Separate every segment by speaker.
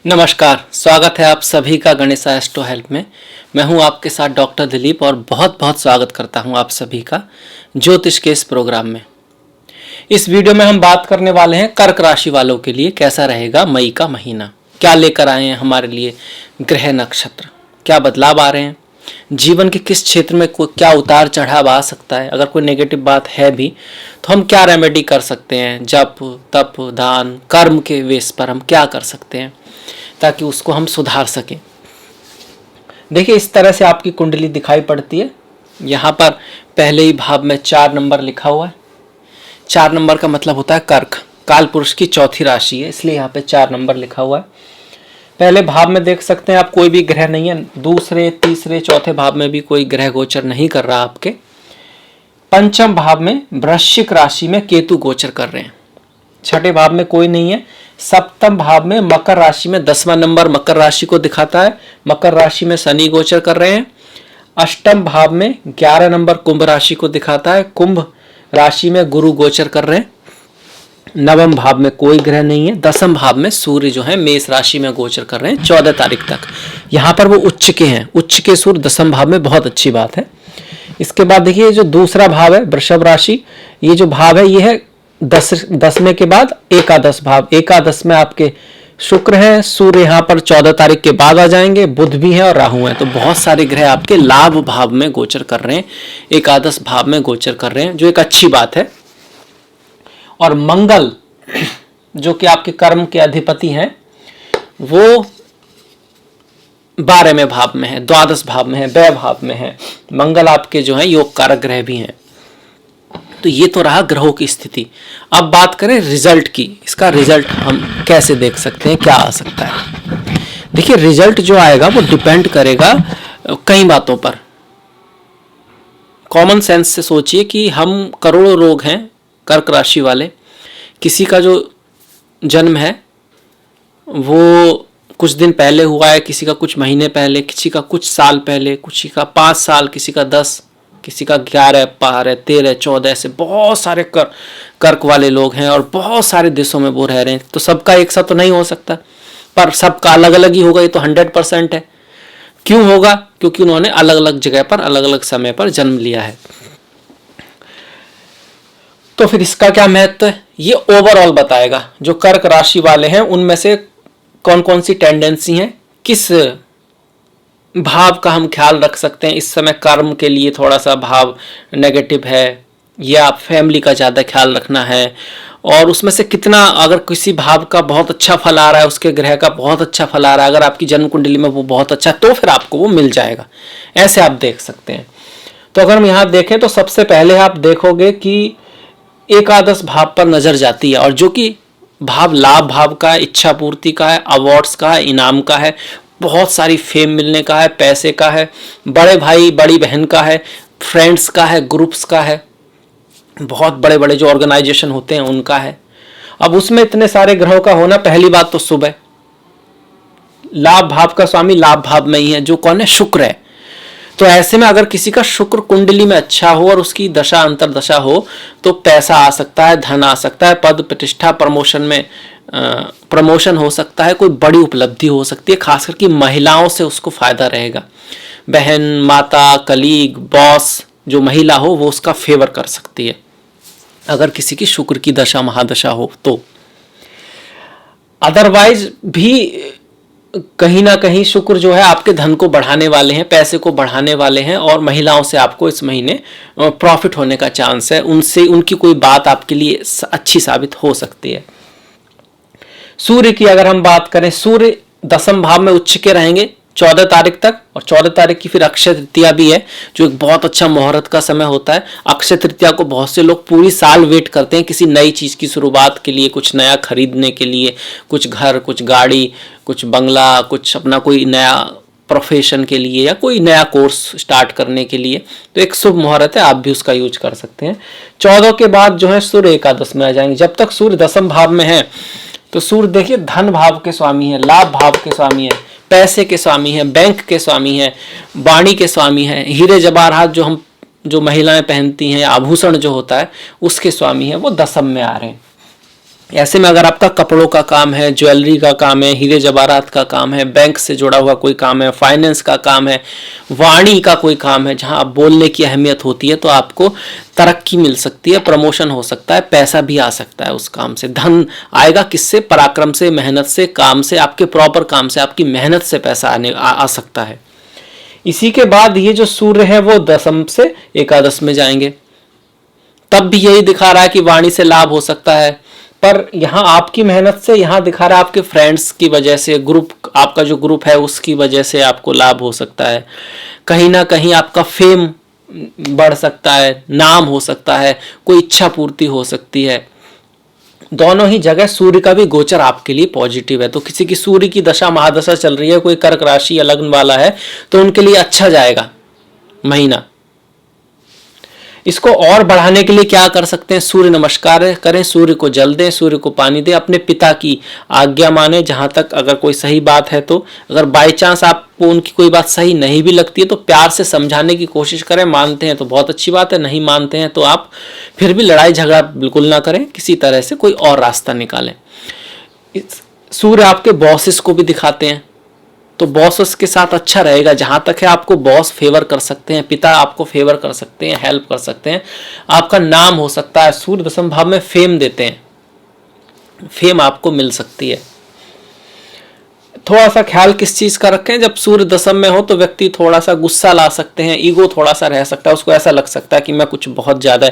Speaker 1: नमस्कार, स्वागत है आप सभी का गणेश एस्ट्रो हेल्प में। मैं हूं आपके साथ डॉक्टर दिलीप और बहुत बहुत स्वागत करता हूं आप सभी का ज्योतिष के इस प्रोग्राम में। इस वीडियो में हम बात करने वाले हैं कर्क राशि वालों के लिए कैसा रहेगा मई का महीना, क्या लेकर आए हैं हमारे लिए ग्रह नक्षत्र, क्या बदलाव आ रहे हैं, जीवन के किस क्षेत्र में क्या उतार चढ़ाव आ सकता है, अगर कोई नेगेटिव बात है भी तो हम क्या रेमेडी कर सकते हैं, जप तप दान कर्म के बेस पर हम क्या कर सकते हैं ताकि उसको हम सुधार सकें। देखिए, इस तरह से आपकी कुंडली दिखाई पड़ती है। यहाँ पर पहले ही भाव में 4 नंबर लिखा हुआ है। 4 नंबर का मतलब होता है कर्क, काल पुरुष की चौथी राशि है, इसलिए यहाँ पे 4 नंबर लिखा हुआ है। पहले भाव में देख सकते हैं आप कोई भी ग्रह नहीं है, दूसरे तीसरे चौथे भाव में भी कोई ग्रह गोचर नहीं कर रहा आपके। पंचम भाव में वृश्चिक राशि में केतु गोचर कर रहे हैं। छठे भाव में कोई नहीं है। सप्तम भाव में मकर राशि में 10वां नंबर मकर राशि को दिखाता है, मकर राशि में शनि गोचर कर रहे हैं। अष्टम भाव में 11 नंबर कुंभ राशि को दिखाता है, कुंभ राशि में गुरु गोचर कर रहे हैं। नवम भाव में कोई ग्रह नहीं है। 10वें भाव में सूर्य जो है मेष राशि में गोचर कर रहे हैं 14 तारीख तक। यहाँ पर वो उच्च के हैं, उच्च के सूर्य 10वें भाव में, बहुत अच्छी बात है। इसके बाद देखिए जो दूसरा भाव है वृषभ राशि, ये जो भाव है ये है 10वें के बाद एकादश भाव। एकादश में आपके शुक्र हैं, सूर्य यहाँ पर 14 तारीख के बाद आ जाएंगे, बुध भी हैं और राहु हैं। तो बहुत सारे ग्रह आपके लाभ भाव में गोचर कर रहे हैं, एकादश भाव में गोचर कर रहे हैं, जो एक अच्छी बात है। और मंगल जो कि आपके कर्म के अधिपति हैं वो 12वें भाव में है, द्वादश भाव में है, व्यय भाव में है। मंगल आपके जो है योग कारक ग्रह भी हैं। तो ये तो रहा ग्रहों की स्थिति। अब बात करें रिजल्ट की, इसका रिजल्ट हम कैसे देख सकते हैं, क्या आ सकता है। देखिए, रिजल्ट जो आएगा वो डिपेंड करेगा कई बातों पर। कॉमन सेंस से सोचिए कि हम करोड़ों लोग हैं कर्क राशि वाले, किसी का जो जन्म है वो कुछ दिन पहले हुआ है, किसी का कुछ महीने पहले, किसी का कुछ साल पहले, किसी का 5 साल, किसी का 10, किसी का 11, 12, 13, 14, ऐसे बहुत सारे कर्क वाले लोग हैं और बहुत सारे देशों में वो रह रहे हैं। तो सबका एक साथ तो नहीं हो सकता, पर सबका अलग अलग ही होगा, ये तो 100% है। क्यों होगा? क्योंकि उन्होंने अलग अलग जगह पर अलग अलग समय पर जन्म लिया है। तो फिर इसका क्या महत्व है, ये ओवरऑल बताएगा। जो कर्क राशि वाले हैं उनमें से कौन कौन सी टेंडेंसी है, किस भाव का हम ख्याल रख सकते हैं। इस समय कर्म के लिए थोड़ा सा भाव नेगेटिव है या फैमिली का ज़्यादा ख्याल रखना है, और उसमें से कितना, अगर किसी भाव का बहुत अच्छा फल आ रहा है, उसके ग्रह का बहुत अच्छा फल आ रहा है, अगर आपकी जन्म कुंडली में वो बहुत अच्छा है तो फिर आपको वो मिल जाएगा। ऐसे आप देख सकते हैं। तो अगर हम यहाँ देखें तो सबसे पहले आप देखोगे कि एकादश भाव पर नजर जाती है, और जो कि भाव लाभ भाव का है, इच्छा पूर्ति का है, अवार्ड्स का है, इनाम का है, बहुत सारी फेम मिलने का है, पैसे का है, बड़े भाई बड़ी बहन का है, फ्रेंड्स का है, ग्रुप्स का है, बहुत बड़े बड़े जो ऑर्गेनाइजेशन होते हैं उनका है। अब उसमें इतने सारे ग्रहों का होना, पहली बात तो शुभ है। लाभ भाव का स्वामी लाभ भाव में ही है, जो कौन है? शुक्र है। तो ऐसे में अगर किसी का शुक्र कुंडली में अच्छा हो और उसकी दशा अंतरदशा हो तो पैसा आ सकता है, धन आ सकता है, पद प्रतिष्ठा प्रमोशन में प्रमोशन हो सकता है, कोई बड़ी उपलब्धि हो सकती है। खास करके महिलाओं से उसको फायदा रहेगा। बहन, माता, कलीग, बॉस जो महिला हो वो उसका फेवर कर सकती है अगर किसी की शुक्र की दशा महादशा हो तो। अदरवाइज भी कहीं ना कहीं शुक्र जो है आपके धन को बढ़ाने वाले हैं, पैसे को बढ़ाने वाले हैं, और महिलाओं से आपको इस महीने प्रॉफिट होने का चांस है। उनसे उनकी कोई बात आपके लिए अच्छी साबित हो सकती है। सूर्य की अगर हम बात करें, सूर्य 10वें भाव में उच्च के रहेंगे 14 तारीख तक, और 14 तारीख की फिर अक्षय तृतीया भी है, जो एक बहुत अच्छा मुहूर्त का समय होता है। अक्षय तृतीया को बहुत से लोग पूरी साल वेट करते हैं किसी नई चीज़ की शुरुआत के लिए, कुछ नया खरीदने के लिए, कुछ घर, कुछ गाड़ी, कुछ बंगला, कुछ अपना कोई नया प्रोफेशन के लिए या कोई नया कोर्स स्टार्ट करने के लिए। तो एक शुभ मुहूर्त है, आप भी उसका यूज कर सकते हैं। 14 के बाद जो है सूर्य एकादश में आ जाएंगे। जब तक सूर्य 10वें भाव में है तो सूर्य देखिए धन भाव के स्वामी है, लाभ भाव के स्वामी है, पैसे के स्वामी है, बैंक के स्वामी है, वाणी के स्वामी है, हीरे जवाहरात जो महिलाएं पहनती हैं, आभूषण जो होता है उसके स्वामी है, वो 10वें में आ रहे हैं। ऐसे में अगर आपका कपड़ों का काम है, ज्वेलरी का काम है, हीरे जवाहरात का काम है, बैंक से जुड़ा हुआ कोई काम है, फाइनेंस का काम है, वाणी का कोई काम है जहां आप बोलने की अहमियत होती है, तो आपको तरक्की मिल सकती है, प्रमोशन हो सकता है, पैसा भी आ सकता है उस काम से। धन आएगा किससे? पराक्रम से, मेहनत से, काम से, आपके प्रॉपर काम से, आपकी मेहनत से पैसा आ सकता है। इसी के बाद ये जो सूर्य है वो दशम से एकादश में जाएंगे, तब भी यही दिखा रहा है कि वाणी से लाभ हो सकता है, पर यहाँ आपकी मेहनत से, यहाँ दिखा रहा है आपके फ्रेंड्स की वजह से, ग्रुप, आपका जो ग्रुप है उसकी वजह से आपको लाभ हो सकता है। कहीं ना कहीं आपका फेम बढ़ सकता है, नाम हो सकता है, कोई इच्छा पूर्ति हो सकती है। दोनों ही जगह सूर्य का भी गोचर आपके लिए पॉजिटिव है। तो किसी की सूर्य की दशा महादशा चल रही है, कोई कर्क राशि या लग्न वाला है, तो उनके लिए अच्छा जाएगा महीना। इसको और बढ़ाने के लिए क्या कर सकते हैं? सूर्य नमस्कार करें, सूर्य को जल दें, सूर्य को पानी दें, अपने पिता की आज्ञा माने। जहां तक अगर कोई सही बात है तो, अगर बाई चांस आपको उनकी कोई बात सही नहीं भी लगती है तो प्यार से समझाने की कोशिश करें। मानते हैं तो बहुत अच्छी बात है, नहीं मानते हैं तो आप फिर भी लड़ाई झगड़ा बिल्कुल ना करें, किसी तरह से कोई और रास्ता निकालें। सूर्य आपके बॉसेस को भी दिखाते हैं, तो बॉस के साथ अच्छा रहेगा। जहां तक है आपको बॉस फेवर कर सकते हैं, पिता आपको फेवर कर सकते हैं, हेल्प कर सकते हैं, आपका नाम हो सकता है। सूर्य दशम भाव में फेम देते हैं, फेम आपको मिल सकती है। थोड़ा सा ख्याल किस चीज का रखें? जब सूर्य दशम में हो तो व्यक्ति थोड़ा सा गुस्सा ला सकते हैं, ईगो थोड़ा सा रह सकता है, उसको ऐसा लग सकता है कि मैं कुछ बहुत ज्यादा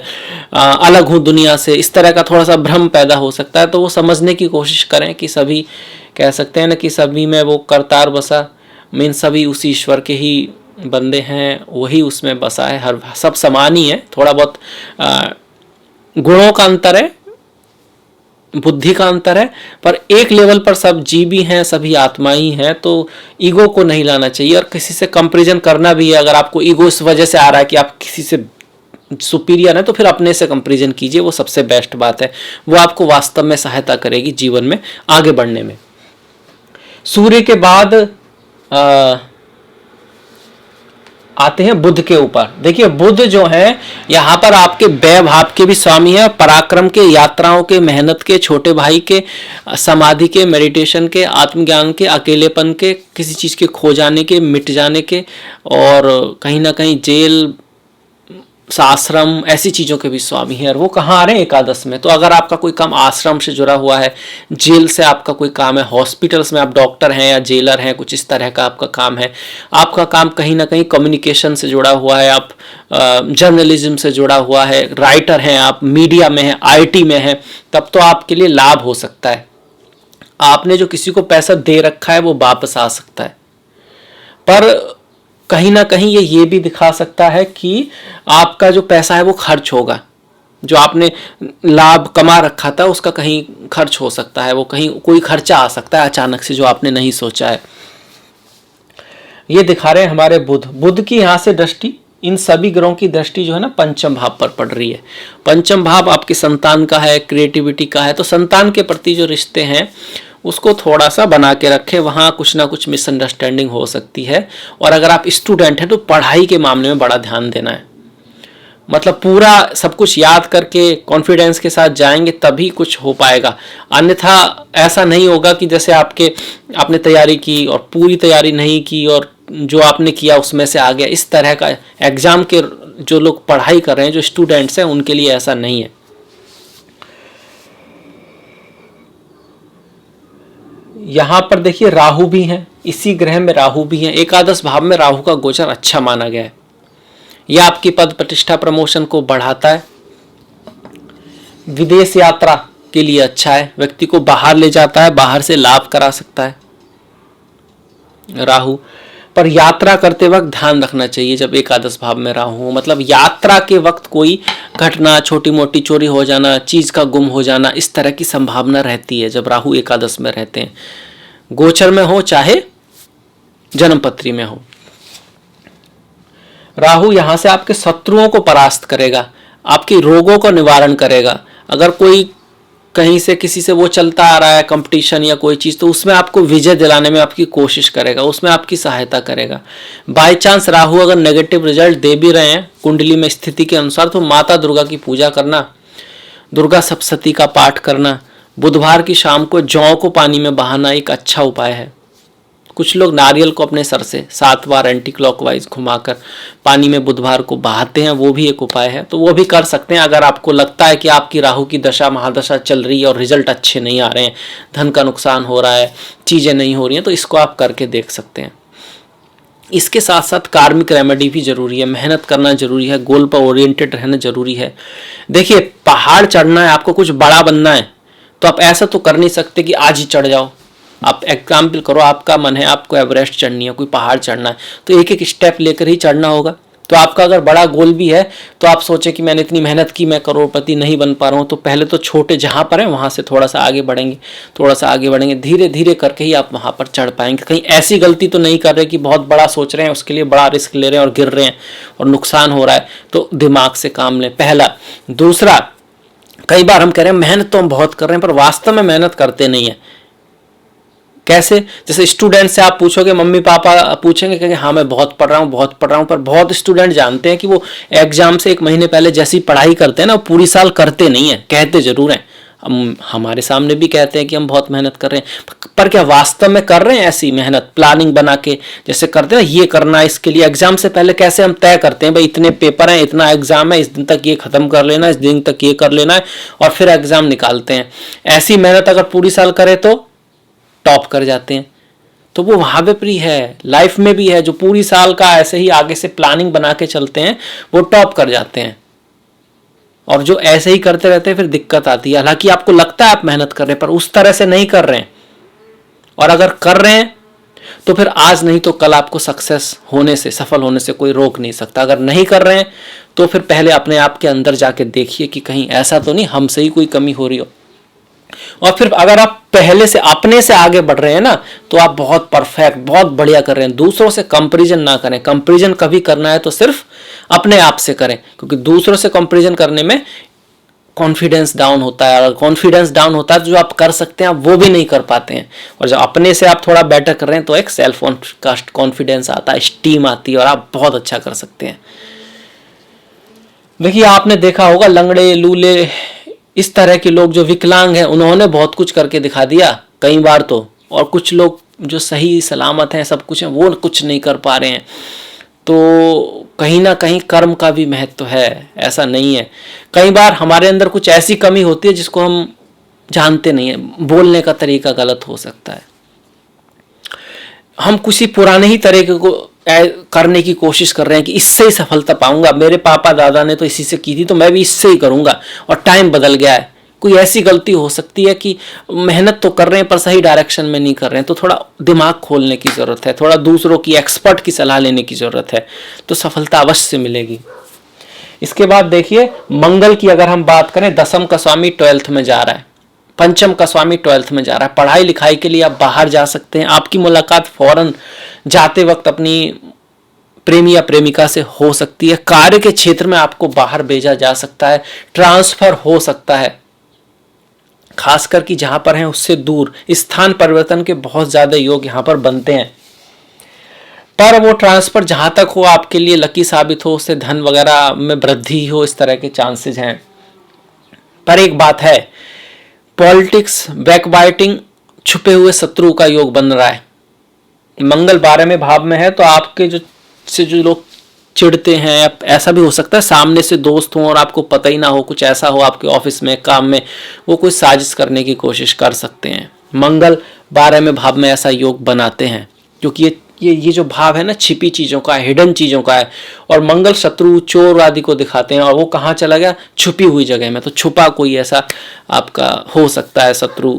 Speaker 1: अलग हूं दुनिया से, इस तरह का थोड़ा सा भ्रम पैदा हो सकता है। तो वो समझने की कोशिश करें कि सभी, कह सकते हैं ना कि सभी में वो करतार बसा, मीन सभी उसी ईश्वर के ही बंदे हैं, वही उसमें बसा है, हर सब समान ही है। थोड़ा बहुत गुणों का अंतर है, बुद्धि का अंतर है, पर एक लेवल पर सब जीव भी हैं, सभी आत्मा ही हैं। तो ईगो को नहीं लाना चाहिए, और किसी से कंपैरिजन करना भी है। अगर आपको ईगो इस वजह से आ रहा है कि आप किसी से सुपीरियर है, तो फिर अपने से कंपैरिजन कीजिए, वो सबसे बेस्ट बात है। वो आपको वास्तव में सहायता करेगी जीवन में आगे बढ़ने में। सूर्य के बाद आते हैं बुध के ऊपर। देखिए बुध जो है यहाँ पर आपके व्यय भाव के भी स्वामी है, पराक्रम के, यात्राओं के, मेहनत के, छोटे भाई के, समाधि के, मेडिटेशन के, आत्मज्ञान के, अकेलेपन के, किसी चीज के खो जाने के, मिट जाने के, और कहीं ना कहीं जेल, आश्रम, ऐसी चीज़ों के भी स्वामी हैं। और वो कहाँ आ रहे हैं? एकादश में। तो अगर आपका कोई काम आश्रम से जुड़ा हुआ है, जेल से आपका कोई काम है, हॉस्पिटल्स में आप डॉक्टर हैं या जेलर हैं, कुछ इस तरह का आपका काम है, आपका काम कहीं ना कहीं कम्युनिकेशन से जुड़ा हुआ है, आप जर्नलिज्म से जुड़ा हुआ है, राइटर हैं आप, मीडिया में हैं, IT में हैं, तब तो आपके लिए लाभ हो सकता है। आपने जो किसी को पैसा दे रखा है वो वापस आ सकता है, पर कहीं ना कहीं ये भी दिखा सकता है कि आपका जो पैसा है वो खर्च होगा। जो आपने लाभ कमा रखा था उसका कहीं खर्च हो सकता है, वो कहीं कोई खर्चा आ सकता है अचानक से जो आपने नहीं सोचा है। ये दिखा रहे हैं हमारे बुध। बुध की यहाँ से दृष्टि, इन सभी ग्रहों की दृष्टि जो है ना पंचम भाव पर पड़ रही है। पंचम भाव आपकी संतान का है, क्रिएटिविटी का है। तो संतान के प्रति जो रिश्ते हैं उसको थोड़ा सा बना के रखें, वहाँ कुछ ना कुछ मिसअंडरस्टैंडिंग हो सकती है। और अगर आप स्टूडेंट हैं तो पढ़ाई के मामले में बड़ा ध्यान देना है। मतलब पूरा सब कुछ याद करके कॉन्फिडेंस के साथ जाएंगे तभी कुछ हो पाएगा, अन्यथा ऐसा नहीं होगा कि जैसे आपने तैयारी की और पूरी तैयारी नहीं की और जो आपने किया उसमें से आ गया। इस तरह का एग्जाम के जो लोग पढ़ाई कर रहे हैं, जो स्टूडेंट्स हैं, उनके लिए ऐसा नहीं है। यहाँ पर देखिए राहु भी हैं, इसी ग्रह में राहु भी हैं। एकादश भाव में राहु का गोचर अच्छा माना गया है। यह आपकी पद प्रतिष्ठा प्रमोशन को बढ़ाता है। विदेश यात्रा के लिए अच्छा है, व्यक्ति को बाहर ले जाता है, बाहर से लाभ करा सकता है राहु। पर यात्रा करते वक्त ध्यान रखना चाहिए जब एकादश भाव में राहु हो, मतलब यात्रा के वक्त कोई घटना, छोटी मोटी चोरी हो जाना, चीज का गुम हो जाना, इस तरह की संभावना रहती है जब राहु एकादश में रहते हैं, गोचर में हो चाहे जन्मपत्री में हो। राहु यहां से आपके शत्रुओं को परास्त करेगा, आपके रोगों का निवारण करेगा। अगर कोई कहीं से किसी से वो चलता आ रहा है कंपटीशन या कोई चीज, तो उसमें आपको विजय दिलाने में आपकी कोशिश करेगा, उसमें आपकी सहायता करेगा। बाय चांस राहु अगर नेगेटिव रिजल्ट दे भी रहे हैं कुंडली में स्थिति के अनुसार, तो माता दुर्गा की पूजा करना, दुर्गा सप्तशती का पाठ करना, बुधवार की शाम को जौ को पानी में बहाना एक अच्छा उपाय है। कुछ लोग नारियल को अपने सर से 7 बार एंटी क्लॉकवाइज घुमाकर पानी में बुधवार को बहाते हैं, वो भी एक उपाय है। तो वो भी कर सकते हैं अगर आपको लगता है कि आपकी राहु की दशा महादशा चल रही है और रिजल्ट अच्छे नहीं आ रहे हैं, धन का नुकसान हो रहा है, चीज़ें नहीं हो रही हैं, तो इसको आप करके देख सकते हैं। इसके साथ साथ कार्मिक रेमेडी भी जरूरी है, मेहनत करना जरूरी है, गोल पर ओरिएंटेड रहना जरूरी है। देखिए, पहाड़ चढ़ना है, आपको कुछ बड़ा बनना है, तो आप ऐसा तो कर नहीं सकते कि आज ही चढ़ जाओ। आप एग्जाम्पल करो, आपका मन है आपको एवरेस्ट चढ़नी है, कोई पहाड़ चढ़ना है, तो एक एक स्टेप लेकर ही चढ़ना होगा। तो आपका अगर बड़ा गोल भी है तो आप सोचे कि मैंने इतनी मेहनत की, मैं करोड़पति नहीं बन पा रहा हूँ, तो पहले तो छोटे जहाँ पर है वहाँ से थोड़ा सा आगे बढ़ेंगे, थोड़ा सा आगे बढ़ेंगे, धीरे धीरे करके ही आप वहाँ पर चढ़ पाएंगे। कहीं ऐसी गलती तो नहीं कर रहे कि बहुत बड़ा सोच रहे हैं, उसके लिए बड़ा रिस्क ले रहे हैं और गिर रहे हैं और नुकसान हो रहा है। तो दिमाग से काम लें, पहला। दूसरा, कई बार हम कह रहे हैं मेहनत तो हम बहुत कर रहे हैं, पर वास्तव में मेहनत करते नहीं है। कैसे? जैसे स्टूडेंट से आप पूछोगे, मम्मी पापा पूछेंगे कि हाँ मैं बहुत पढ़ रहा हूँ, बहुत पढ़ रहा हूँ, पर बहुत स्टूडेंट जानते हैं कि वो एग्जाम से 1 महीने पहले जैसी पढ़ाई करते हैं ना, वो पूरी साल करते नहीं है। कहते जरूर हैं, हम हमारे सामने भी कहते हैं कि हम बहुत मेहनत कर रहे हैं, पर क्या वास्तव में कर रहे हैं ऐसी मेहनत? प्लानिंग बना के जैसे करते हैं ना, ये करना है, इसके लिए एग्जाम से पहले कैसे हम तय करते हैं, भाई इतने पेपर हैं, इतना एग्जाम है, इस दिन तक ये खत्म कर लेना है, इस दिन तक ये कर लेना है, और फिर एग्जाम निकालते हैं। ऐसी मेहनत अगर पूरी साल करे तो टॉप कर जाते हैं। तो वो वहां पे भी है, लाइफ में भी है, जो पूरी साल का ऐसे ही आगे से प्लानिंग बना के चलते हैं वो टॉप कर जाते हैं, और जो ऐसे ही करते रहते हैं फिर दिक्कत आती है। हालांकि आपको लगता है आप मेहनत कर रहे हैं, पर उस तरह से नहीं कर रहे हैं, और अगर कर रहे हैं तो फिर आज नहीं तो कल आपको सक्सेस होने से, सफल होने से कोई रोक नहीं सकता। अगर नहीं कर रहे हैं तो फिर पहले अपने आप के अंदर जाके देखिए कि कहीं ऐसा तो नहीं हमसे ही कोई कमी हो रही हो। और फिर अगर आप पहले से अपने से आगे बढ़ रहे हैं ना, तो आप बहुत परफेक्ट, बहुत बढ़िया कर रहे हैं। दूसरों से कंपैरिजन ना करें। कंपैरिजन कभी करना है तो सिर्फ अपने आप से करें, क्योंकि दूसरों से कंपैरिजन करने में कॉन्फिडेंस डाउन होता है, और कॉन्फिडेंस डाउन होता है तो जो आप कर सकते हैं आप वो भी नहीं कर पाते हैं। और जब अपने से आप थोड़ा बेटर कर रहे हैं तो एक सेल्फ कॉन्फिडेंस आता है, स्टीम आती है, और आप बहुत अच्छा कर सकते हैं। देखिए, आपने देखा होगा लंगड़े लूले इस तरह के लोग जो विकलांग हैं, उन्होंने बहुत कुछ करके दिखा दिया कई बार तो, और कुछ लोग जो सही सलामत हैं, सब कुछ हैं, वो कुछ नहीं कर पा रहे हैं। तो कहीं ना कहीं कर्म का भी महत्व है, ऐसा नहीं है। कई बार हमारे अंदर कुछ ऐसी कमी होती है जिसको हम जानते नहीं है, बोलने का तरीका गलत हो सकता है, हम किसी पुराने ही तरीके को करने की कोशिश कर रहे हैं कि इससे ही सफलता पाऊंगा, मेरे पापा दादा ने तो इसी से की थी तो मैं भी इससे ही करूंगा, और टाइम बदल गया है। कोई ऐसी गलती हो सकती है कि मेहनत तो कर रहे हैं पर सही डायरेक्शन में नहीं कर रहे हैं, तो थोड़ा दिमाग खोलने की ज़रूरत है, थोड़ा दूसरों की, एक्सपर्ट की सलाह लेने की ज़रूरत है, तो सफलता अवश्य मिलेगी। इसके बाद देखिए, मंगल की अगर हम बात करें, दशम का स्वामी 12th में जा रहा है, पंचम का स्वामी 12th में जा रहा है। पढ़ाई लिखाई के लिए आप बाहर जा सकते हैं, आपकी मुलाकात फौरन जाते वक्त अपनी प्रेमी या प्रेमिका से हो सकती है। कार्य के क्षेत्र में आपको बाहर भेजा जा सकता है, ट्रांसफर हो सकता है, खासकर कि जहां पर हैं उससे दूर। स्थान परिवर्तन के बहुत ज्यादा योग यहां पर बनते हैं, पर वो ट्रांसफर जहां तक हो आपके लिए लकी साबित हो, उससे धन वगैरह में वृद्धि हो, इस तरह के चांसेस हैं। पर एक बात है, पॉलिटिक्स, बैकबाइटिंग, छुपे हुए शत्रु का योग बन रहा है। मंगल 12वें भाव में है, तो आपके जो लोग चिढ़ते हैं, ऐसा भी हो सकता है सामने से दोस्त हो और आपको पता ही ना हो, कुछ ऐसा हो आपके ऑफिस में, काम में, वो कोई साजिश करने की कोशिश कर सकते हैं। मंगल 12वें भाव में ऐसा योग बनाते हैं, क्योंकि ये जो भाव है ना, छिपी चीज़ों का है, हिडन चीज़ों का है, और मंगल शत्रु चोर आदि को दिखाते हैं, और वो कहाँ चला गया? छुपी हुई जगह में। तो छुपा कोई ऐसा आपका हो सकता है शत्रु,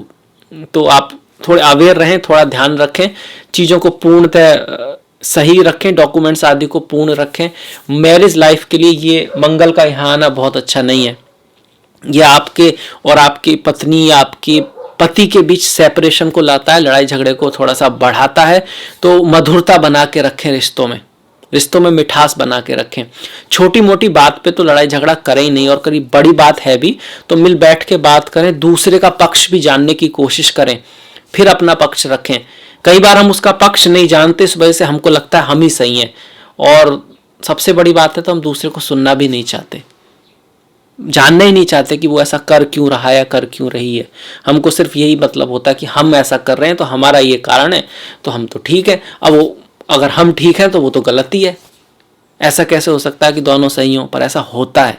Speaker 1: तो आप थोड़े अवेयर रहें, थोड़ा ध्यान रखें, चीज़ों को पूर्णतः सही रखें, डॉक्यूमेंट्स आदि को पूर्ण रखें। मैरिज लाइफ के लिए ये मंगल का यहाँ आना बहुत अच्छा नहीं है। ये आपके और आपकी पत्नी या आपके पति के बीच सेपरेशन को लाता है, लड़ाई झगड़े को थोड़ा सा बढ़ाता है। तो मधुरता बना के रखें, रिश्तों में मिठास बना के रखें। छोटी मोटी बात पे तो लड़ाई झगड़ा करें ही नहीं, और करीब बड़ी बात है भी तो मिल बैठ के बात करें, दूसरे का पक्ष भी जानने की कोशिश करें, फिर अपना पक्ष रखें। कई बार हम उसका पक्ष नहीं जानते, इस वजह से हमको लगता है हम ही सही हैं, और सबसे बड़ी बात है तो हम दूसरे को सुनना भी नहीं चाहते। जानना ही नहीं चाहते कि वो ऐसा कर क्यों रहा है या कर क्यों रही है। हमको सिर्फ यही मतलब होता है कि हम ऐसा कर रहे हैं तो हमारा ये कारण है, तो हम तो ठीक है। अब वो अगर हम ठीक हैं तो वो तो गलती है। ऐसा कैसे हो सकता है कि दोनों सही हों? पर ऐसा होता है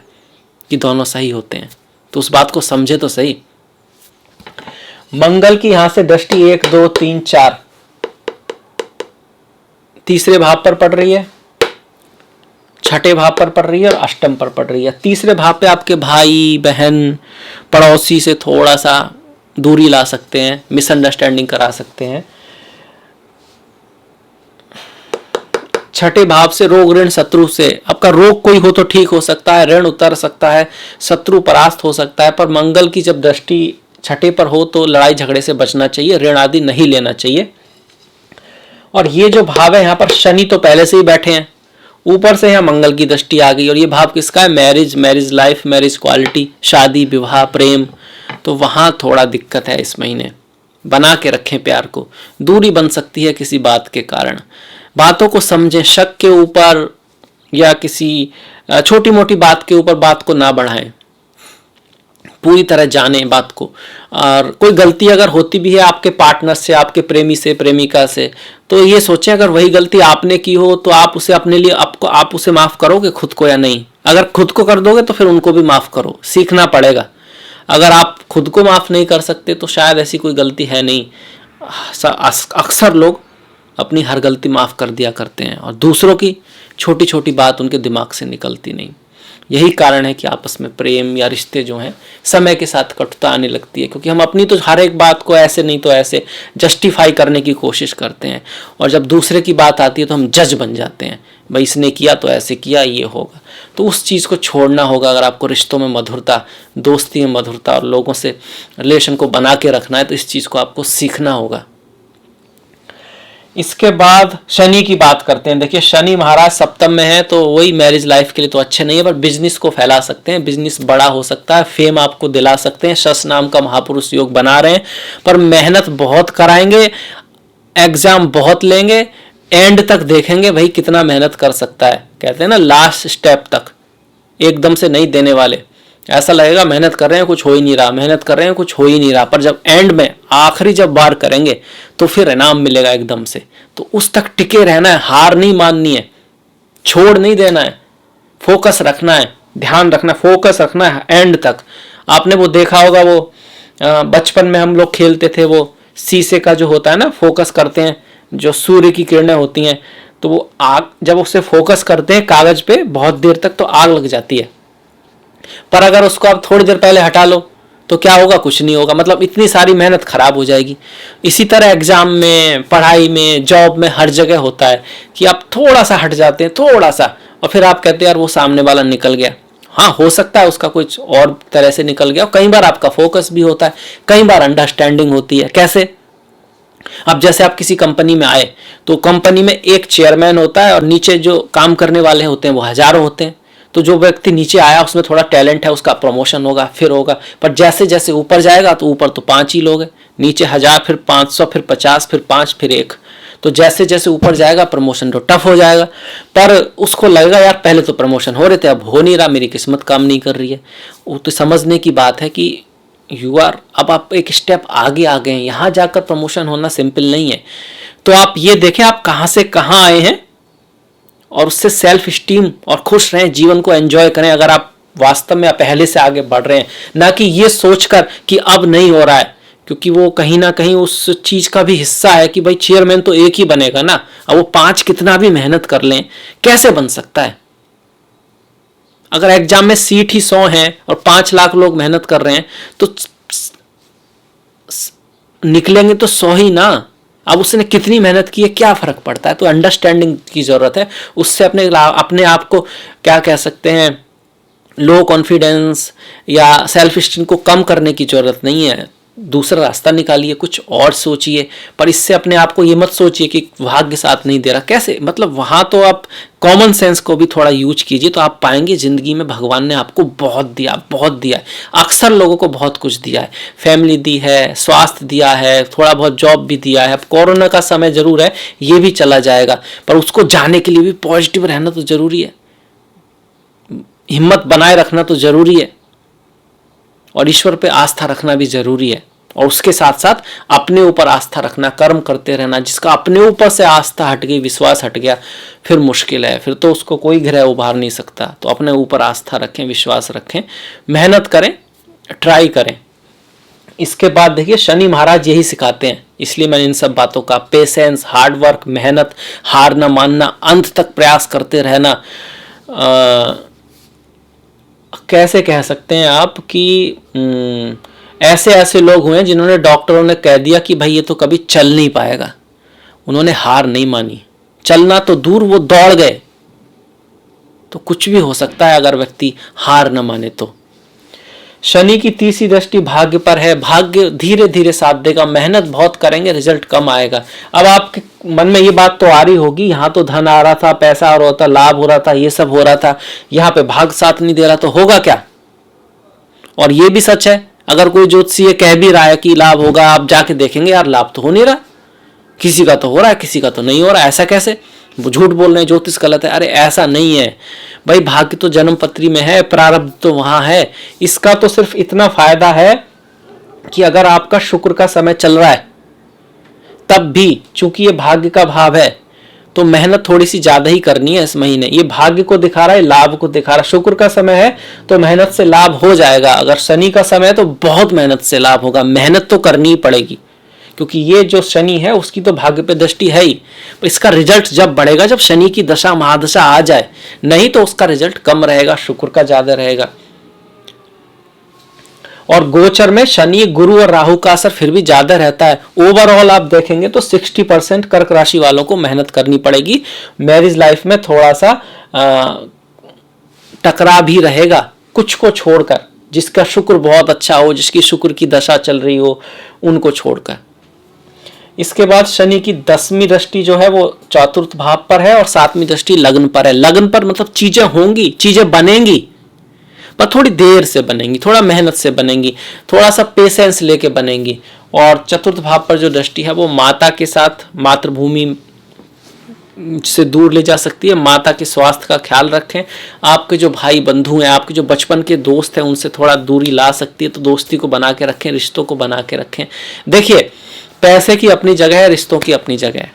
Speaker 1: कि दोनों सही होते हैं, तो उस बात को समझे तो सही। मंगल की यहां से दृष्टि 1 2 3 4 तीसरे भाव पर पड़ रही है, छठे भाव पर पड़ रही है और अष्टम पर पड़ रही है। तीसरे भाव पे आपके भाई बहन पड़ोसी से थोड़ा सा दूरी ला सकते हैं, मिसअंडरस्टैंडिंग करा सकते हैं। छठे भाव से रोग ऋण शत्रु से, आपका रोग कोई हो तो ठीक हो सकता है, ऋण उतर सकता है, शत्रु परास्त हो सकता है। पर मंगल की जब दृष्टि छठे पर हो तो लड़ाई झगड़े से बचना चाहिए, ऋण आदि नहीं लेना चाहिए। और ये जो भाव है यहाँ पर शनि तो पहले से ही बैठे हैं, ऊपर से यहाँ मंगल की दृष्टि आ गई। और ये भाव किसका है? Marriage, marriage life, marriage quality, शादी विवाह प्रेम। तो वहां थोड़ा दिक्कत है इस महीने। बना के रखें प्यार को, दूरी बन सकती है किसी बात के कारण। बातों को समझें, शक के ऊपर या किसी छोटी मोटी बात के ऊपर बात को ना बढ़ाएं, पूरी तरह जाने बात को। और कोई गलती अगर होती भी है आपके पार्टनर से, आपके प्रेमी से, प्रेमिका से, तो ये सोचें अगर वही गलती आपने की हो तो आप उसे अपने लिए आप उसे माफ करोगे खुद को या नहीं। अगर खुद को कर दोगे तो फिर उनको भी माफ करो, सीखना पड़ेगा। अगर आप खुद को माफ नहीं कर सकते तो शायद ऐसी कोई गलती है नहीं। अक्सर लोग अपनी हर गलती माफ कर दिया करते हैं और दूसरों की छोटी छोटी बात उनके दिमाग से निकलती नहीं। यही कारण है कि आपस में प्रेम या रिश्ते जो हैं समय के साथ कटुता आने लगती है, क्योंकि हम अपनी तो हर एक बात को ऐसे नहीं तो ऐसे जस्टिफाई करने की कोशिश करते हैं, और जब दूसरे की बात आती है तो हम जज बन जाते हैं, भाई इसने किया तो ऐसे किया, ये होगा। तो उस चीज़ को छोड़ना होगा। अगर आपको रिश्तों में मधुरता, दोस्ती में मधुरता और लोगों से रिलेशन को बना के रखना है तो इस चीज़ को आपको सीखना होगा। इसके बाद शनि की बात करते हैं। देखिए शनि महाराज सप्तम में है, तो वही मैरिज लाइफ के लिए तो अच्छे नहीं है, पर बिजनेस को फैला सकते हैं, बिजनेस बड़ा हो सकता है, फेम आपको दिला सकते हैं। शश नाम का महापुरुष योग बना रहे हैं, पर मेहनत बहुत कराएंगे, एग्जाम बहुत लेंगे, एंड तक देखेंगे भाई कितना मेहनत कर सकता है। कहते हैं ना लास्ट स्टेप तक, एकदम से नहीं देने वाले। ऐसा लगेगा मेहनत कर रहे हैं कुछ हो ही नहीं रहा, मेहनत कर रहे हैं कुछ हो ही नहीं रहा, पर जब एंड में आखिरी जब बार करेंगे तो फिर इनाम मिलेगा एकदम से। तो उस तक टिके रहना है, हार नहीं माननी है, छोड़ नहीं देना है, फोकस रखना है, ध्यान रखना, फोकस रखना है एंड तक। आपने वो देखा होगा, वो बचपन में हम लोग खेलते थे, वो शीशे का जो होता है ना, फोकस करते हैं, जो सूर्य की किरणें होती हैं, तो वो आग जब उससे फोकस करते हैं कागज पे बहुत देर तक तो आग लग जाती है, पर अगर उसको आप थोड़ी देर पहले हटा लो तो क्या होगा? कुछ नहीं होगा। मतलब इतनी सारी मेहनत खराब हो जाएगी। इसी तरह एग्जाम में, पढ़ाई में, जॉब में, हर जगह होता है कि आप थोड़ा सा हट जाते हैं, थोड़ा सा, और फिर आप कहते हैं यार वो सामने वाला निकल गया। हाँ, हो सकता है उसका कुछ और तरह से निकल गया। कई बार आपका फोकस भी होता है, कई बार अंडरस्टैंडिंग होती है। कैसे? अब जैसे आप किसी कंपनी में आए तो कंपनी में एक चेयरमैन होता है और नीचे जो काम करने वाले होते हैं वो हजारों होते हैं। तो जो व्यक्ति नीचे आया उसमें थोड़ा टैलेंट है, उसका प्रमोशन होगा, फिर होगा। पर जैसे जैसे ऊपर जाएगा तो ऊपर तो 5 ही लोग हैं, नीचे 1000, फिर 500, फिर 50, फिर 5, फिर 1। तो जैसे जैसे ऊपर जाएगा प्रमोशन तो टफ हो जाएगा। पर उसको लगेगा यार पहले तो प्रमोशन हो रहे थे, अब हो नहीं रहा, मेरी किस्मत काम नहीं कर रही है। वो तो समझने की बात है कि अब आप एक स्टेप आगे आ गए हैं, यहाँ जाकर प्रमोशन होना सिंपल नहीं है। तो आप ये देखें आप कहाँ से कहाँ आए हैं और उससे सेल्फ स्टीम और खुश रहें, जीवन को एंजॉय करें। अगर आप वास्तव में पहले से आगे बढ़ रहे हैं, ना कि ये सोचकर कि अब नहीं हो रहा है, क्योंकि वो कहीं ना कहीं उस चीज का भी हिस्सा है कि भाई चेयरमैन तो एक ही बनेगा ना, अब वो 5 कितना भी मेहनत कर लें कैसे बन सकता है? अगर एग्जाम में सीट ही 100 है और 5 लाख लोग मेहनत कर रहे हैं तो निकलेंगे तो 100 ही ना। अब उसने कितनी मेहनत की है क्या फर्क पड़ता है? तो अंडरस्टैंडिंग की जरूरत है। उससे अपने आप को क्या कह सकते हैं, लो कॉन्फिडेंस या सेल्फ स्टीम को कम करने की जरूरत नहीं है। दूसरा रास्ता निकालिए, कुछ और सोचिए, पर इससे अपने आप को ये मत सोचिए कि भाग्य साथ नहीं दे रहा। कैसे? मतलब वहां तो आप कॉमन सेंस को भी थोड़ा यूज कीजिए, तो आप पाएंगे जिंदगी में भगवान ने आपको बहुत दिया, बहुत दिया है। अक्सर लोगों को बहुत कुछ दिया है, फैमिली दी है, स्वास्थ्य दिया है, थोड़ा बहुत जॉब भी दिया है। अब कोरोना का समय जरूर है, ये भी चला जाएगा, पर उसको जाने के लिए भी पॉजिटिव रहना तो जरूरी है, हिम्मत बनाए रखना तो जरूरी है। और ईश्वर पे आस्था रखना भी जरूरी है, और उसके साथ साथ अपने ऊपर आस्था रखना, कर्म करते रहना। जिसका अपने ऊपर से आस्था हट गई, विश्वास हट गया, फिर मुश्किल है, फिर तो उसको कोई ग्रह उभार नहीं सकता। तो अपने ऊपर आस्था रखें, विश्वास रखें, मेहनत करें, ट्राई करें। इसके बाद देखिए शनि महाराज यही सिखाते हैं, इसलिए मैंने इन सब बातों का, पेशेंस, हार्ड वर्क, मेहनत, हार न मानना, अंत तक प्रयास करते रहना। कैसे कह सकते हैं आप कि ऐसे ऐसे लोग हुए हैं जिन्होंने, डॉक्टरों ने कह दिया कि भाई ये तो कभी चल नहीं पाएगा, उन्होंने हार नहीं मानी, चलना तो दूर वो दौड़ गए। तो कुछ भी हो सकता है अगर व्यक्ति हार न माने तो। शनि की तीसरी दृष्टि भाग्य पर है, भाग्य धीरे धीरे साथ देगा, मेहनत बहुत करेंगे, रिजल्ट कम आएगा। अब आपके मन में ये बात तो आ रही होगी, यहाँ तो धन आ रहा था, पैसा आ रहा था, लाभ हो रहा था, ये सब हो रहा था, यहाँ पे भाग्य साथ नहीं दे रहा, तो होगा क्या? और ये भी सच है, अगर कोई ज्योतिषी कह भी रहा है कि लाभ होगा, आप जाके देखेंगे यार लाभ तो हो नहीं रहा, किसी का तो हो रहा है, किसी का तो नहीं हो रहा। ऐसा कैसे? वो झूठ बोल रहे हैं, ज्योतिष गलत है। अरे ऐसा नहीं है भाई, भाग्य तो जन्म पत्री में है, प्रारब्ध तो वहां है। इसका तो सिर्फ इतना फायदा है कि अगर आपका शुक्र का समय चल रहा है तब भी, चूंकि ये भाग्य का भाव है, तो मेहनत थोड़ी सी ज्यादा ही करनी है इस महीने। ये भाग्य को दिखा रहा है, लाभ को दिखा रहा है। शुक्र का समय है तो मेहनत से लाभ हो जाएगा, अगर शनि का समय है तो बहुत मेहनत से लाभ होगा। मेहनत तो करनी ही पड़ेगी, क्योंकि ये जो शनि है उसकी तो भाग्य पे दृष्टि है ही। इसका रिजल्ट जब बढ़ेगा, जब शनि की दशा महादशा आ जाए, नहीं तो उसका रिजल्ट कम रहेगा, शुक्र का ज्यादा रहेगा। और गोचर में शनि, गुरु और राहु का असर फिर भी ज्यादा रहता है। ओवरऑल आप देखेंगे तो 60% कर्क राशि वालों को मेहनत करनी पड़ेगी। मैरिज लाइफ में थोड़ा सा टकराव भी रहेगा, कुछ को छोड़कर। जिसका शुक्र बहुत अच्छा हो, जिसकी शुक्र की दशा चल रही हो, उनको छोड़कर। इसके बाद शनि की 10वीं दृष्टि जो है वो चतुर्थ भाव पर है, और 7वीं दृष्टि लग्न पर है। लग्न पर मतलब चीजें होंगी, चीजें बनेंगी, पर थोड़ी देर से बनेंगी, थोड़ा मेहनत से बनेंगी, थोड़ा सा पेशेंस लेके बनेंगी। और चतुर्थ भाव पर जो दृष्टि है वो माता के साथ, मातृभूमि से दूर ले जा सकती है। माता के स्वास्थ्य का ख्याल रखें। आपके जो भाई बंधु हैं, आपके जो बचपन के दोस्त हैं, उनसे थोड़ा दूरी ला सकती है, तो दोस्ती को बना के रखें, रिश्तों को बना के रखें। देखिए, पैसे की अपनी जगह है, रिश्तों की अपनी जगह है।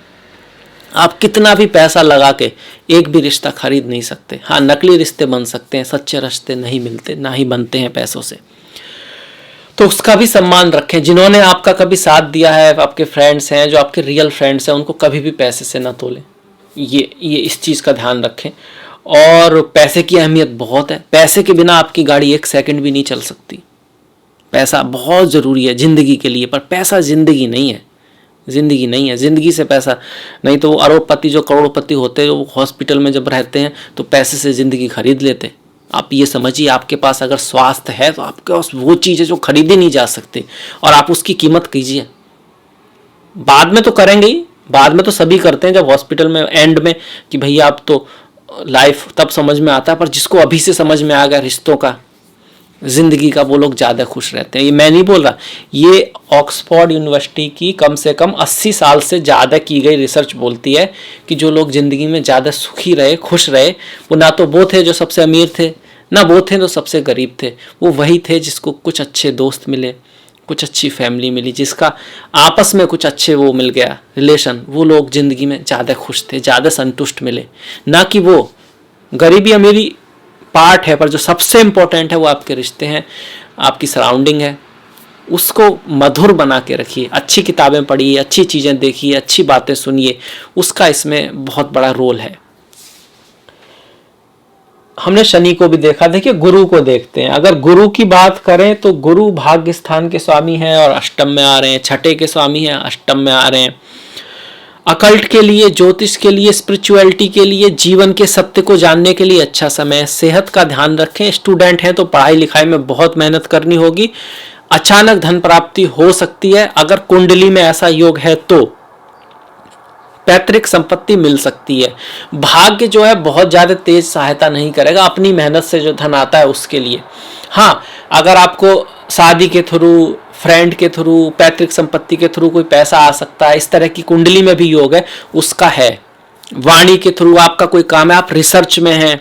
Speaker 1: आप कितना भी पैसा लगा के एक भी रिश्ता खरीद नहीं सकते। हाँ, नकली रिश्ते बन सकते हैं, सच्चे रिश्ते नहीं मिलते, ना ही बनते हैं पैसों से। तो उसका भी सम्मान रखें। जिन्होंने आपका कभी साथ दिया है, आपके फ्रेंड्स हैं, जो आपके रियल फ्रेंड्स हैं, उनको कभी भी पैसे से ना तोलें। ये इस चीज़ का ध्यान रखें। और पैसे की अहमियत बहुत है। पैसे के बिना आपकी गाड़ी एक सेकंड भी नहीं चल सकती। पैसा बहुत ज़रूरी है ज़िंदगी के लिए, पर पैसा ज़िंदगी नहीं है। ज़िंदगी नहीं है, ज़िंदगी से पैसा नहीं। तो अरबपति जो करोड़पति होते हैं, वो हॉस्पिटल में जब रहते हैं तो पैसे से ज़िंदगी खरीद लेते। आप ये समझिए, आपके पास अगर स्वास्थ्य है तो आपके पास वो चीज़ है जो खरीदी नहीं जा सकती, और आप उसकी कीमत कीजिए। बाद में तो करेंगे ही, बाद में तो सभी करते हैं, जब हॉस्पिटल में एंड में कि भैया आप तो लाइफ तब समझ में आता है। पर जिसको अभी से समझ में आ गया रिश्तों का, जिंदगी का, वो लोग ज़्यादा खुश रहते हैं। ये मैं नहीं बोल रहा, ये ऑक्सफोर्ड यूनिवर्सिटी की कम से कम 80 साल से ज़्यादा की गई रिसर्च बोलती है कि जो लोग ज़िंदगी में ज़्यादा सुखी रहे, खुश रहे, वो ना तो वो थे जो सबसे अमीर थे, ना वो थे जो सबसे गरीब थे। वो वही थे जिसको कुछ अच्छे दोस्त मिले, कुछ अच्छी फैमिली मिली, जिसका आपस में कुछ अच्छे वो मिल गया रिलेशन। वो लोग ज़िंदगी में ज़्यादा खुश थे, ज़्यादा संतुष्ट मिले। ना कि वो गरीबी अमीरी पार्ट है, पर जो सबसे इम्पोर्टेंट है वो आपके रिश्ते हैं, आपकी सराउंडिंग है। उसको मधुर बना के रखिए। अच्छी किताबें पढ़िए, अच्छी चीज़ें देखिए, अच्छी बातें सुनिए, उसका इसमें बहुत बड़ा रोल है। हमने शनि को भी देखा, देखिए गुरु को देखते हैं। अगर गुरु की बात करें तो गुरु भाग्य स्थान के स्वामी हैं और अष्टम में आ रहे हैं, छठे के स्वामी हैं, अष्टम में आ रहे हैं। अकल्ट के लिए, ज्योतिष के लिए, स्पिरिचुअलिटी के लिए, जीवन के सत्य को जानने के लिए अच्छा समय। सेहत का ध्यान रखें। स्टूडेंट हैं तो पढ़ाई लिखाई में बहुत मेहनत करनी होगी। अचानक धन प्राप्ति हो सकती है, अगर कुंडली में ऐसा योग है तो पैतृक संपत्ति मिल सकती है। भाग्य जो है बहुत ज्यादा तेज सहायता नहीं करेगा, अपनी मेहनत से जो धन आता है उसके लिए। हाँ, अगर आपको शादी के थ्रू, फ्रेंड के थ्रू, पैतृक संपत्ति के थ्रू कोई पैसा आ सकता है, इस तरह की कुंडली में भी योग है, उसका है। वाणी के थ्रू आपका कोई काम है, आप रिसर्च में हैं,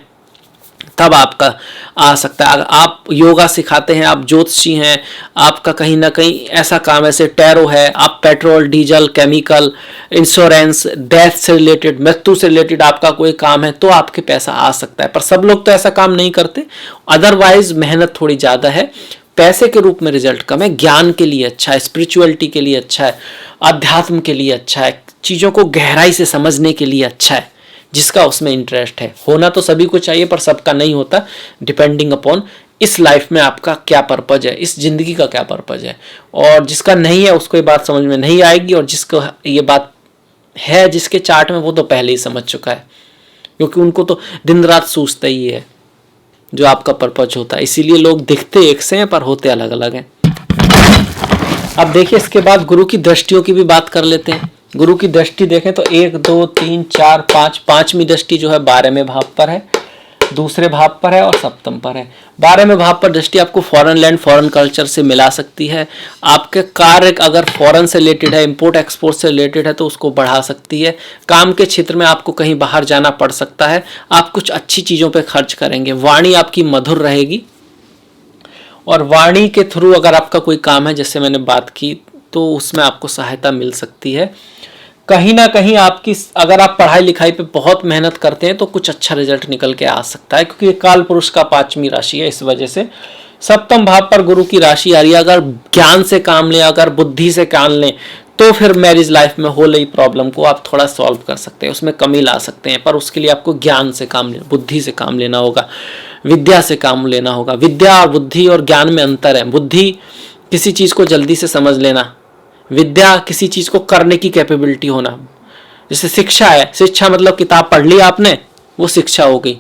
Speaker 1: तब आपका आ सकता है। अगर आप योगा सिखाते हैं, आप ज्योतिषी हैं, आपका कहीं ना कहीं ऐसा काम है, जैसे टैरो है, आप petrol diesel chemical insurance death से रिलेटेड मृत्यु से रिलेटेड आपका कोई काम है, तो आपके पैसा आ सकता है। पर सब लोग तो ऐसा काम नहीं करते, अदरवाइज मेहनत थोड़ी ज़्यादा है, पैसे के रूप में रिजल्ट कम है। ज्ञान के लिए अच्छा है, स्पिरिचुअलिटी के लिए अच्छा है, अध्यात्म के लिए अच्छा है, चीज़ों को गहराई से समझने के लिए अच्छा है, जिसका उसमें इंटरेस्ट है। होना तो सभी को चाहिए, पर सबका नहीं होता, डिपेंडिंग अपॉन इस लाइफ में आपका क्या पर्पज है, इस जिंदगी का क्या पर्पज है। और जिसका नहीं है उसको ये बात समझ में नहीं आएगी, और जिसको ये बात है जिसके चार्ट में, वो तो पहले ही समझ चुका है, क्योंकि उनको तो दिन रात सूझता ही है जो आपका पर्पज होता है। इसीलिए लोग दिखते एक से हैं पर होते अलग अलग हैं। अब देखिए, इसके बाद गुरु की दृष्टियों की भी बात कर लेते हैं। गुरु की दृष्टि देखें तो 1 2 3 4 5, पांचवी दृष्टि जो है 12वें भाव पर है, दूसरे भाव पर है और सप्तम पर है। 12वें भाव पर दृष्टि आपको फॉरेन लैंड फॉरेन कल्चर से मिला सकती है। आपके कार्य अगर फॉरेन से रिलेटेड है, इंपोर्ट एक्सपोर्ट से रिलेटेड है, तो उसको बढ़ा सकती है। काम के क्षेत्र में आपको कहीं बाहर जाना पड़ सकता है, आप कुछ अच्छी चीज़ों पर खर्च करेंगे। वाणी आपकी मधुर रहेगी, और वाणी के थ्रू अगर आपका कोई काम है, जैसे मैंने बात की, तो उसमें आपको सहायता मिल सकती है। कहीं ना कहीं आपकी, अगर आप पढ़ाई लिखाई पे बहुत मेहनत करते हैं तो कुछ अच्छा रिजल्ट निकल के आ सकता है, क्योंकि काल पुरुष का 5वीं राशि है। इस वजह से सप्तम भाव पर गुरु की राशि आ रही है। अगर ज्ञान से काम लें, अगर बुद्धि से काम लें, तो फिर मैरिज लाइफ में हो रही प्रॉब्लम को आप थोड़ा सॉल्व कर सकते हैं, उसमें कमी ला सकते हैं। पर उसके लिए आपको ज्ञान से काम लेना, बुद्धि से काम लेना होगा, विद्या से काम लेना होगा। विद्या और बुद्धि और ज्ञान में अंतर है। बुद्धि किसी चीज़ को जल्दी से समझ लेना, विद्या किसी चीज़ को करने की कैपेबिलिटी होना। जैसे शिक्षा है, शिक्षा मतलब किताब पढ़ ली आपने, वो शिक्षा हो गई।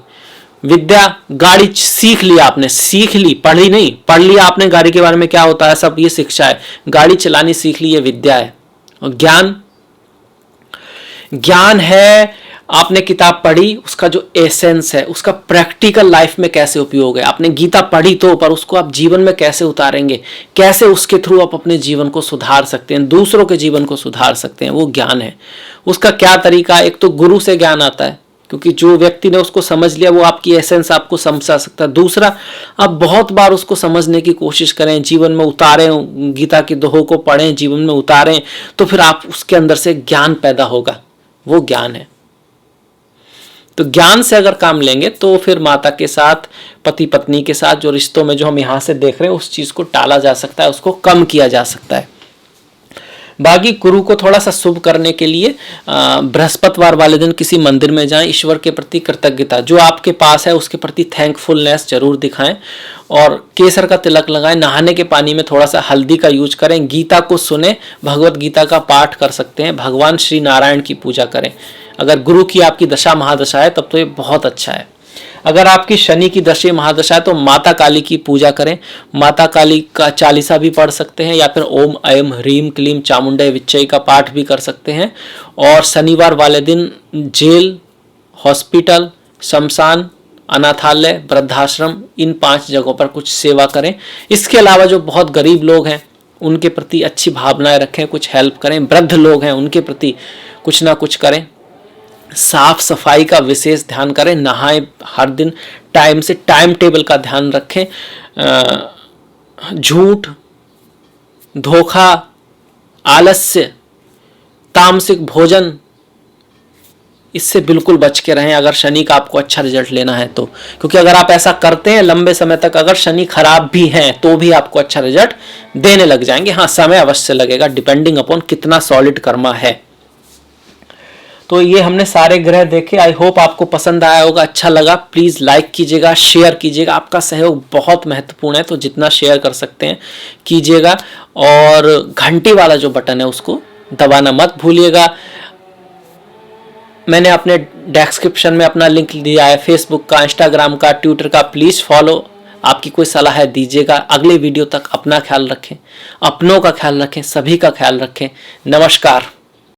Speaker 1: विद्या गाड़ी सीख ली आपने, सीख ली, पढ़ी नहीं, पढ़ लिया आपने गाड़ी के बारे में क्या होता है सब, ये शिक्षा है। गाड़ी चलानी सीख ली, ये विद्या है। और ज्ञान, ज्ञान है आपने किताब पढ़ी, उसका जो एसेंस है, उसका प्रैक्टिकल लाइफ में कैसे उपयोग है। आपने गीता पढ़ी तो, पर उसको आप जीवन में कैसे उतारेंगे, कैसे उसके थ्रू आप अपने जीवन को सुधार सकते हैं, दूसरों के जीवन को सुधार सकते हैं, वो ज्ञान है। उसका क्या तरीका, एक तो गुरु से ज्ञान आता है, क्योंकि जो व्यक्ति ने उसको समझ लिया वो आपकी एसेंस आपको समझा सकता है। दूसरा, आप बहुत बार उसको समझने की कोशिश करें, जीवन में उतारें, गीता के दोहों को पढ़ें, जीवन में उतारें, तो फिर आप उसके अंदर से ज्ञान पैदा होगा, वो ज्ञान है। तो ज्ञान से अगर काम लेंगे तो फिर माता के साथ, पति पत्नी के साथ जो रिश्तों में जो हम यहाँ से देख रहे हैं, उस चीज़ को टाला जा सकता है, उसको कम किया जा सकता है। बाकी गुरु को थोड़ा सा शुभ करने के लिए बृहस्पतिवार वाले दिन किसी मंदिर में जाएं, ईश्वर के प्रति कृतज्ञता जो आपके पास है उसके प्रति थैंकफुलनेस जरूर दिखाएं, और केसर का तिलक लगाएं। नहाने के पानी में थोड़ा सा हल्दी का यूज करें, गीता को सुने, भगवत गीता का पाठ कर सकते हैं, भगवान श्री नारायण की पूजा करें। अगर गुरु की आपकी दशा महादशा है तब तो ये बहुत अच्छा है। अगर आपकी शनि की दशा महादशा है तो माता काली की पूजा करें, माता काली का चालीसा भी पढ़ सकते हैं, या फिर ओम ऐम ह्रीम क्लीम चामुंडे विच्चय का पाठ भी कर सकते हैं। और शनिवार वाले दिन जेल, हॉस्पिटल, शमशान, अनाथालय, वृद्धाश्रम, इन 5 जगहों पर कुछ सेवा करें। इसके अलावा जो बहुत गरीब लोग हैं उनके प्रति अच्छी भावनाएं रखें, कुछ हेल्प करें। वृद्ध लोग हैं उनके प्रति कुछ ना कुछ करें। साफ सफाई का विशेष ध्यान करें, नहाएं हर दिन टाइम से, टाइम टेबल का ध्यान रखें। झूठ, धोखा, आलस्य, तामसिक भोजन, इससे बिल्कुल बच के रहें अगर शनि का आपको अच्छा रिजल्ट लेना है तो। क्योंकि अगर आप ऐसा करते हैं लंबे समय तक, अगर शनि खराब भी है तो भी आपको अच्छा रिजल्ट देने लग जाएंगे। हाँ, समय अवश्य लगेगा, डिपेंडिंग अपॉन कितना सॉलिड कर्मा है। तो ये हमने सारे ग्रह देखे। आई होप आपको पसंद आया होगा, अच्छा लगा। प्लीज़ लाइक कीजिएगा, शेयर कीजिएगा, आपका सहयोग बहुत महत्वपूर्ण है, तो जितना शेयर कर सकते हैं कीजिएगा। और घंटी वाला जो बटन है उसको दबाना मत भूलिएगा। मैंने अपने डिस्क्रिप्शन में अपना लिंक दिया है, फेसबुक का, इंस्टाग्राम का, ट्विटर का, प्लीज़ फॉलो। आपकी कोई सलाह है दीजिएगा। अगले वीडियो तक अपना ख्याल रखें, अपनों का ख्याल रखें, सभी का ख्याल रखें। नमस्कार।